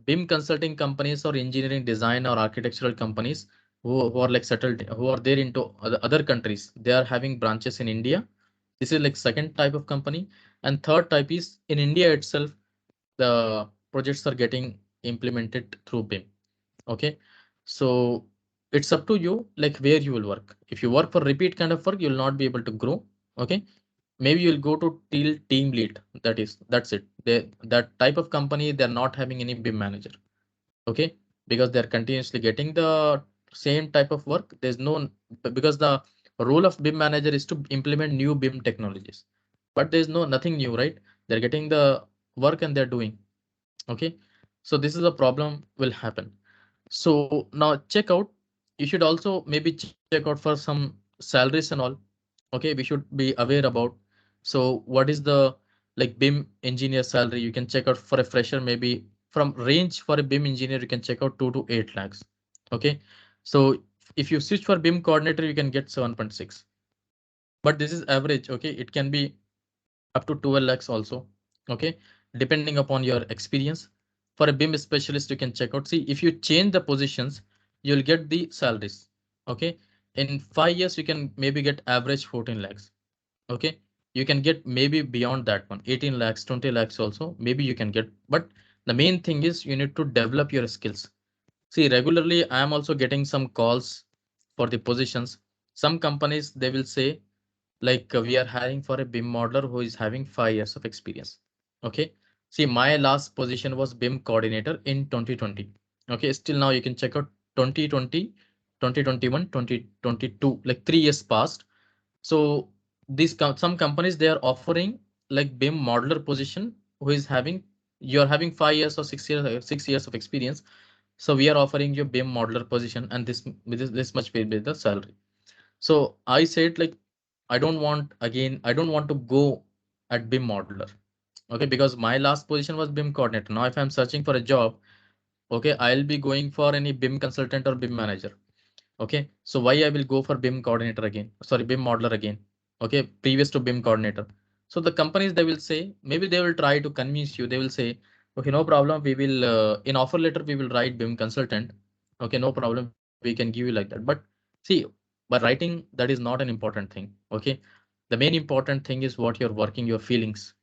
BIM consulting companies or engineering design or architectural companies who are like settled, who are there into other countries, they are having branches in India. This is like second type of company. And third type is in India itself, the projects are getting implemented through BIM. Okay, so it's up to you like where you will work. If you work for repeat kind of work, you will not be able to grow. Okay, maybe you'll go to till team lead. That's it. That type of company, they're not having any BIM manager. Okay, because they're continuously getting the same type of work. There's no, because the role of BIM manager is to implement new BIM technologies, but there's no nothing new, right? They're getting the work and they're doing. Okay, so this is a problem will happen. So now check out, you should also maybe check out for some salaries and all. Okay, we should be aware about. So what is the like BIM engineer salary? You can check out for a fresher, maybe from range for a BIM engineer, you can check out 2 to 8 lakhs. Okay, so if you switch for BIM coordinator, you can get 7.6. But this is average. Okay, it can be up to 12 lakhs also. Okay, depending upon your experience. For a BIM specialist, you can check out. See, if you change the positions, you'll get the salaries. Okay, in 5 years, you can maybe get average 14 lakhs. Okay, you can get maybe beyond that one, 18 lakhs, 20 lakhs also. Maybe you can get, but the main thing is you need to develop your skills. See, regularly, I am also getting some calls for the positions. Some companies, they will say, like we are hiring for a BIM modeler who is having 5 years of experience. Okay. See, my last position was BIM coordinator in 2020. Okay. Still now you can check out 2020, 2021, 2022, like 3 years past. So some companies, they are offering like BIM modeler position who is having, you're having 5 years or 6 years, 6 years of experience. So we are offering you BIM modeler position and this much will be the salary. So I said like I don't want to go at BIM modeler. Okay, because my last position was BIM coordinator. Now if I'm searching for a job, okay, I'll be going for any BIM consultant or BIM manager. Okay, so why I will go for BIM coordinator again? Sorry, BIM modeler again. Okay, previous to BIM coordinator. So the companies, they will say, maybe they will try to convince you. They will say, okay, no problem. We will in offer letter we will write BIM consultant. Okay, no problem. We can give you like that. But see, by writing, that is not an important thing. Okay, the main important thing is what you're working, your feelings.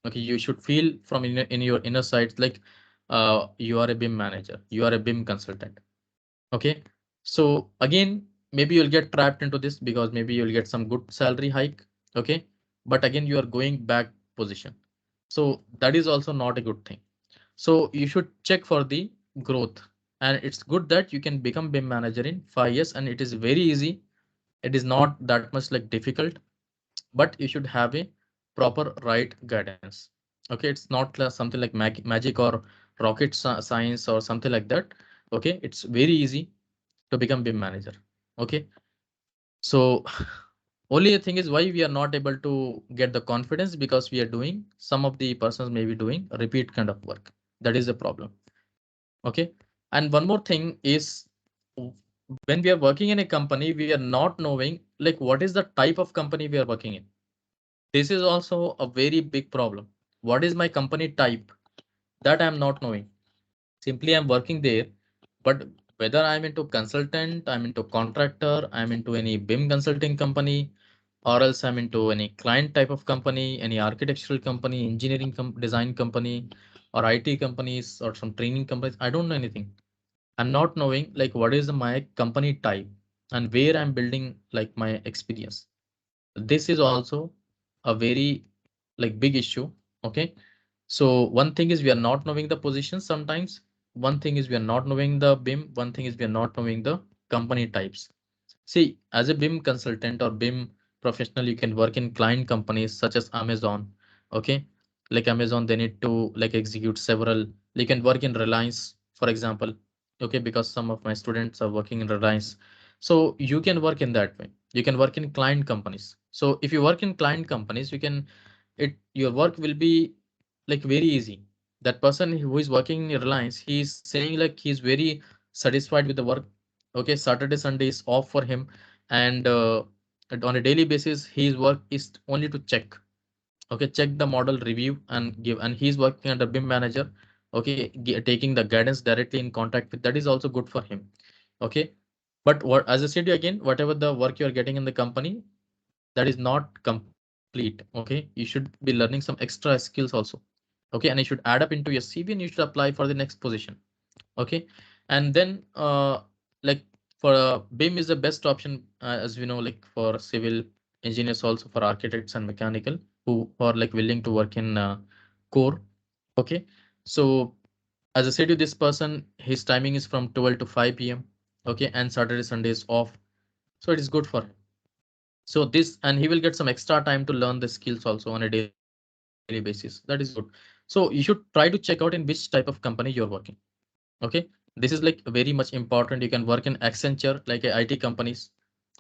Okay, you should feel from in your inner sides like you are a BIM manager, you are a BIM consultant. Okay, so again, maybe you'll get trapped into this because maybe you'll get some good salary hike. Okay, but again, you are going back position. So that is also not a good thing. So you should check for the growth. And it's good that you can become BIM manager in 5 years, and it is very easy. It is not that much like difficult, but you should have a proper right guidance. Okay, it's not something like magic or rocket science or something like that. Okay, it's very easy to become BIM manager. Okay, so only the thing is why we are not able to get the confidence, because we are doing, some of the persons may be doing a repeat kind of work. That is the problem. Okay, and one more thing is, when we are working in a company, we are not knowing like what is the type of company we are working in. This is also a very big problem. What is my company type? That I am not knowing. Simply I'm working there, but whether I'm into consultant, I'm into contractor, I'm into any BIM consulting company, or else I'm into any client type of company, any architectural company, engineering design company, or IT companies, or some training companies. I don't know anything. I'm not knowing like what is my company type and where I'm building like my experience. This is also a very like big issue. Okay, so one thing is we are not knowing the positions sometimes. One thing is we are not knowing the BIM. One thing is we are not knowing the company types. See, as a BIM consultant or BIM professional, you can work in client companies such as Amazon. Okay, like Amazon, they need to like execute several. You can work in Reliance, for example. Okay, because some of my students are working in Reliance, so you can work in that way. You can work in client companies. So if you work in client companies, you can, it your work will be like very easy. That person who is working in Reliance, he is saying like he's very satisfied with the work. Okay, Saturday Sunday is off for him, and on a daily basis his work is only to check. Okay, check the model, review and give, and he's working under BIM manager. Okay, taking the guidance directly in contact with, that is also good for him. Okay, but what, as I said you again, whatever the work you are getting in the company, that is not complete. Okay, you should be learning some extra skills also. Okay, and you should add up into your CV and you should apply for the next position. Okay, and then like for BIM is the best option, as we know, like for civil. engineers also, for architects and mechanical who are like willing to work in core. Okay, so as I said to this person, his timing is from 12 to 5 p.m. Okay, and Saturday Sunday is off, so it is good for him. So this, and he will get some extra time to learn the skills also on a daily basis. That is good. So you should try to check out in which type of company you're working. Okay, this is like very much important. You can work in Accenture, like IT companies.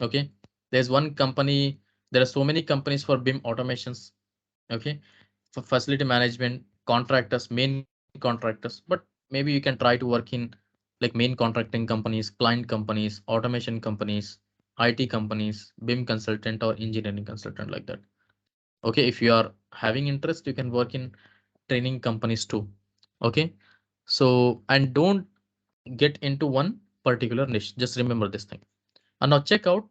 Okay, there's one company. There are so many companies for BIM automations. Okay, for facility management, contractors, main contractors. But maybe you can try to work in like main contracting companies, client companies, automation companies, IT companies, BIM consultant or engineering consultant, like that. Okay, if you are having interest, you can work in training companies too. Okay, so and don't get into one particular niche. Just remember this thing. And now check out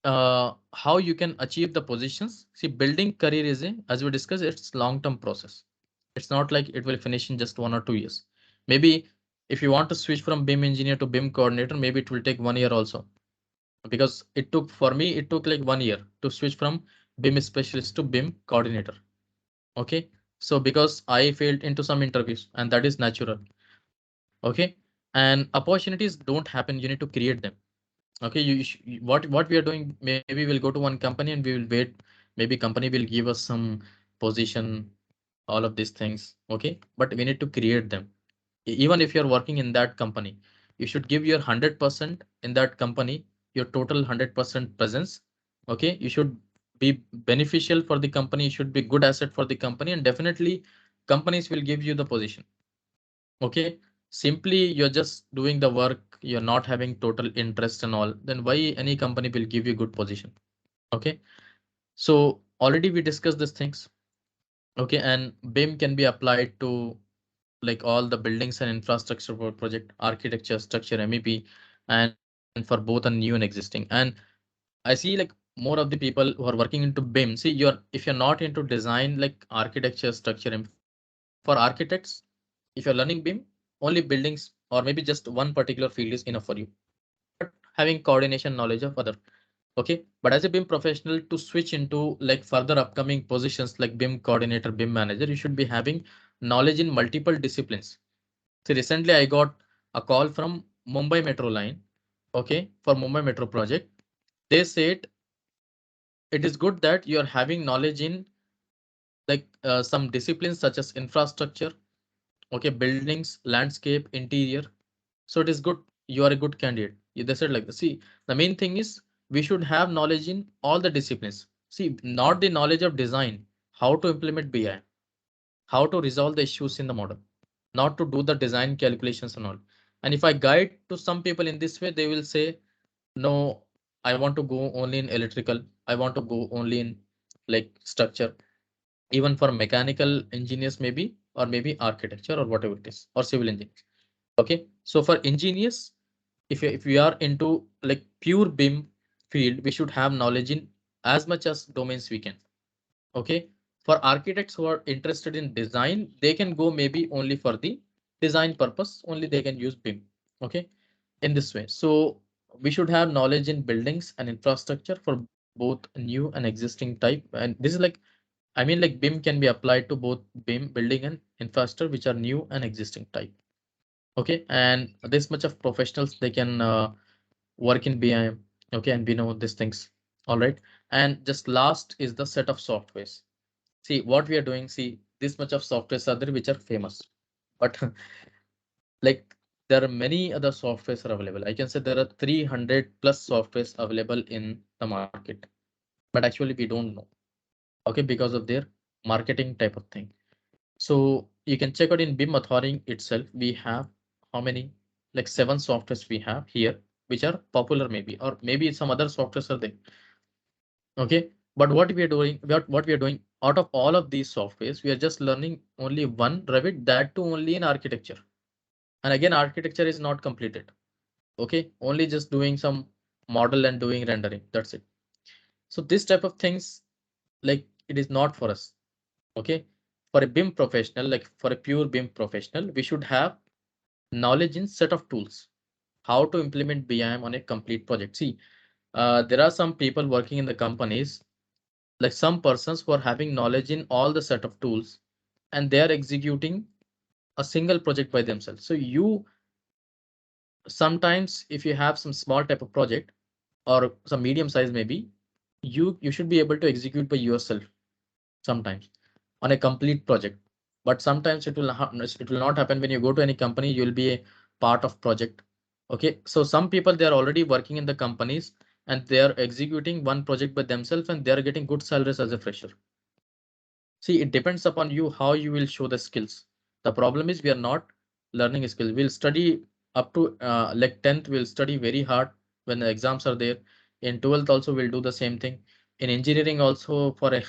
how you can achieve the positions. See, building career is a, as we discussed, it's long-term process. It's not like it will finish in just 1 or 2 years. Maybe if you want to switch from BIM engineer to BIM coordinator, maybe it will take 1 year also. Because it took, for me, it took like 1 year to switch from BIM specialist to BIM coordinator. Okay. So because I failed into some interviews, and that is natural. Okay. And opportunities don't happen. You need to create them. Okay, what we are doing, maybe we'll go to one company and we will wait. Maybe company will give us some position, all of these things. Okay, but we need to create them. Even if you're working in that company, you should give your 100% in that company, your total 100% presence. Okay, you should be beneficial for the company, you should be good asset for the company, and definitely companies will give you the position. Okay, simply you're just doing the work, you're not having total interest and all, then why any company will give you good position? Okay, so already we discussed these things. Okay, and BIM can be applied to like all the buildings and infrastructure project, architecture, structure, MEP, and for both a new and existing. And I see like more of the people who are working into BIM. See, if you're not into design like architecture, structure, and for architects, if you're learning BIM, only buildings or maybe just one particular field is enough for you. But having coordination knowledge of other. Okay, but as a BIM professional, to switch into like further upcoming positions like BIM coordinator, BIM manager, you should be having knowledge in multiple disciplines. So recently I got a call from Mumbai Metro line. Okay, for Mumbai Metro project, they said it is good that you are having knowledge in like some disciplines such as infrastructure, okay, buildings, landscape, interior. So it is good. You are a good candidate. They said like this. See, the main thing is we should have knowledge in all the disciplines. See, not the knowledge of design, how to implement BI, how to resolve the issues in the model, not to do the design calculations and all. And if I guide to some people in this way, they will say, no, I want to go only in electrical. I want to go only in like structure, even for mechanical engineers, maybe, or maybe architecture or whatever it is, or civil engineers. Okay, so for engineers, if we are into like pure BIM field, we should have knowledge in as much as domains we can. Okay, for architects who are interested in design, they can go maybe only for the design purpose, only they can use BIM. Okay, in this way. So we should have knowledge in buildings and infrastructure for both new and existing type. And this is like, I mean, like BIM can be applied to both BIM building and infrastructure, which are new and existing type. Okay, and this much of professionals, they can work in BIM. Okay, and we know these things. All right, and just last is the set of softwares. See what we are doing. See, this much of softwares are there which are famous, but like there are many other softwares are available. I can say there are 300 plus softwares available in the market, but actually we don't know. Okay, because of their marketing type of thing. So you can check out in BIM authoring itself. We have how many? Like 7 softwares we have here, which are popular maybe, or maybe some other softwares are there. Okay, but what we are doing, what we are doing out of all of these softwares, we are just learning only one Revit, that too only in architecture. And again, architecture is not completed. Okay, only just doing some model and doing rendering. That's it. So this type of things, like it is not for us. Okay, for a BIM professional, like for a pure BIM professional, we should have knowledge in set of tools, how to implement BIM on a complete project. See, There are some people working in the companies, like some persons who are having knowledge in all the set of tools, and they are executing a single project by themselves. So you sometimes, if you have some small type of project or some medium size maybe, you should be able to execute by yourself sometimes on a complete project. But sometimes it will not happen. When you go to any company, you will be a part of project. Okay, so some people, they are already working in the companies and they are executing one project by themselves and they are getting good salaries as a fresher. See, it depends upon you how you will show the skills. The problem is we are not learning a skill. We'll study up to like 10th, we'll study very hard when the exams are there. In 12th also we'll do the same thing. In engineering also, for a,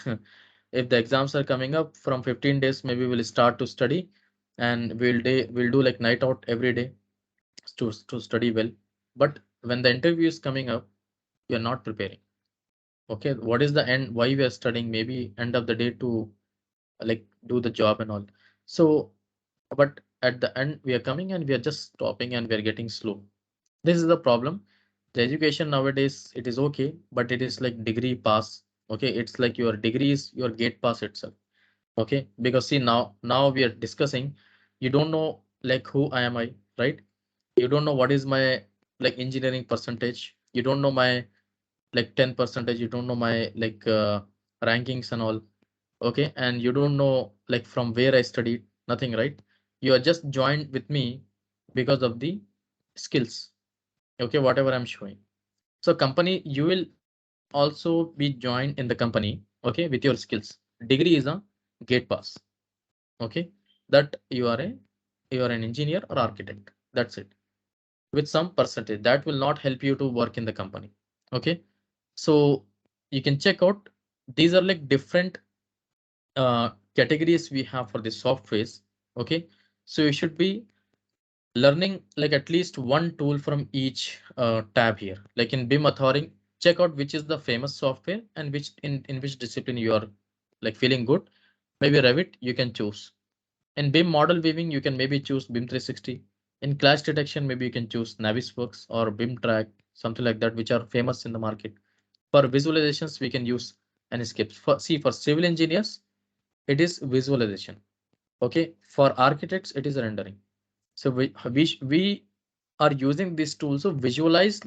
if the exams are coming up from 15 days, maybe we'll start to study and we'll do like night out every day to study well. But when the interview is coming up, we are not preparing. Okay, what is the end? Why we are studying? Maybe end of the day to like do the job and all. So, but at the end we are coming and we are just stopping and we are getting slow. This is the problem. The education nowadays, it is okay, but it is like degree pass. Okay, it's like your degree is your gate pass itself. Okay, because see, now we are discussing, you don't know like who I am, I right? You don't know what is my like engineering percentage. You don't know my like 10 percentage. You don't know my like rankings and all. Okay, and you don't know like from where I studied, nothing, right? You are just joined with me because of the skills. Okay, whatever I'm showing. So company, you will also be joined in the company, okay, with your skills. Degree is a gate pass. Okay, that you are an engineer or architect. That's it. With some percentage that will not help you to work in the company. Okay, so you can check out, these are like different categories we have for the softwares. Okay, so you should be learning like at least one tool from each tab here. Like in BIM authoring, check out which is the famous software and which in which discipline you are like feeling good. Maybe Revit you can choose. In BIM model weaving, you can maybe choose BIM 360. In clash detection, maybe you can choose Navisworks or BIM track, something like that, which are famous in the market. For visualizations, we can use Enscape. For civil engineers, it is visualization. Okay, for architects, it is rendering. So we are using these tools to visualize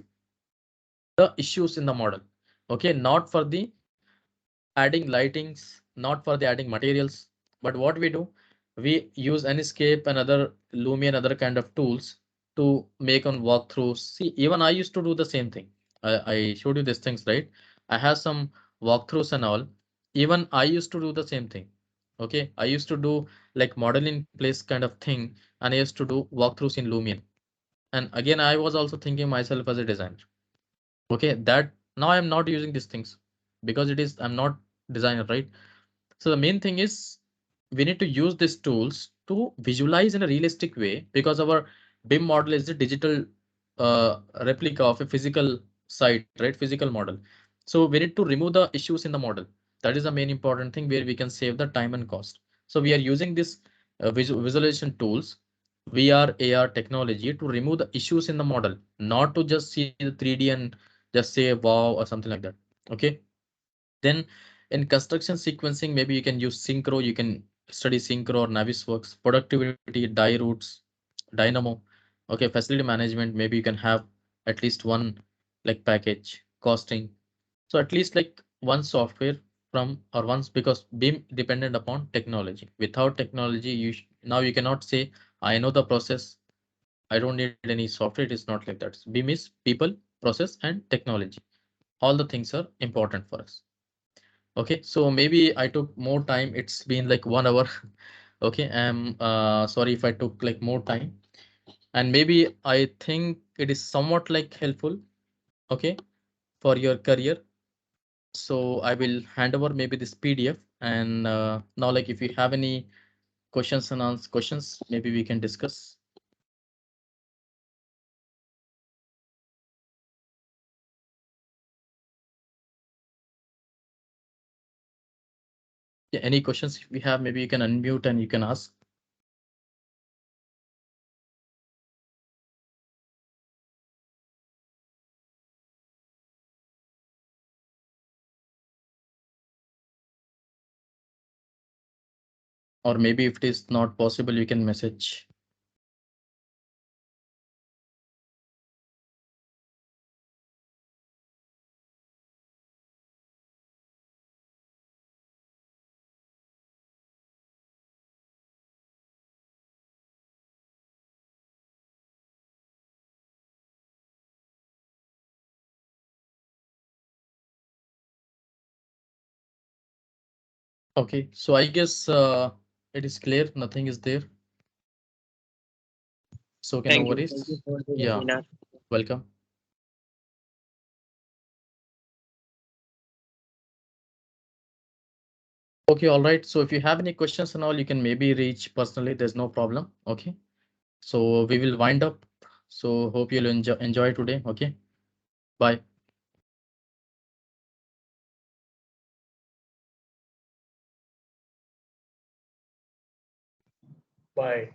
the issues in the model. Okay, not for the adding lightings, not for the adding materials, but what we do, we use Enscape and other Lumion, other kind of tools to make on walkthroughs. See, even I used to do the same thing. I showed you these things, right? I have some walkthroughs and all. Even I used to do the same thing. Okay, I used to do like model in place kind of thing, and I used to do walkthroughs in Lumion. And again, I was also thinking myself as a designer. Okay, that now I'm not using these things because it is I'm not designer, right? So the main thing is we need to use these tools to visualize in a realistic way, because our BIM model is a digital replica of a physical site, right? Physical model. So we need to remove the issues in the model. That is the main important thing where we can save the time and cost. So we are using this visualization tools, VR, AR technology to remove the issues in the model, not to just see the 3D and just say wow or something like that. Okay. Then in construction sequencing, maybe you can use Synchro, you can study Synchro or Navisworks, productivity, die roots, Dynamo. Okay, facility management, maybe you can have at least one like package, costing. So at least like one software from or once, because BIM dependent upon technology. Without technology, now you cannot say, I know the process, I don't need any software. It is not like that. BIM is people, process, and technology. All the things are important for us. Okay, so maybe I took more time. It's been like 1 hour. Okay, I'm sorry if I took like more time. And maybe I think it is somewhat like helpful, okay, for your career. So I will hand over maybe this PDF. And now like if you have any questions and answer questions, maybe we can discuss. Yeah, any questions if we have, maybe you can unmute and you can ask. or maybe if it is not possible, you can message. Okay, so I guess it is clear, nothing is there. So okay, no Thank you. Thank you worries. for the Yeah, webinar. welcome. Okay, all right. So if you have any questions and all, you can maybe reach personally. There's no problem. Okay. So we will wind up. So hope you'll enjoy today. Okay. Bye. Bye.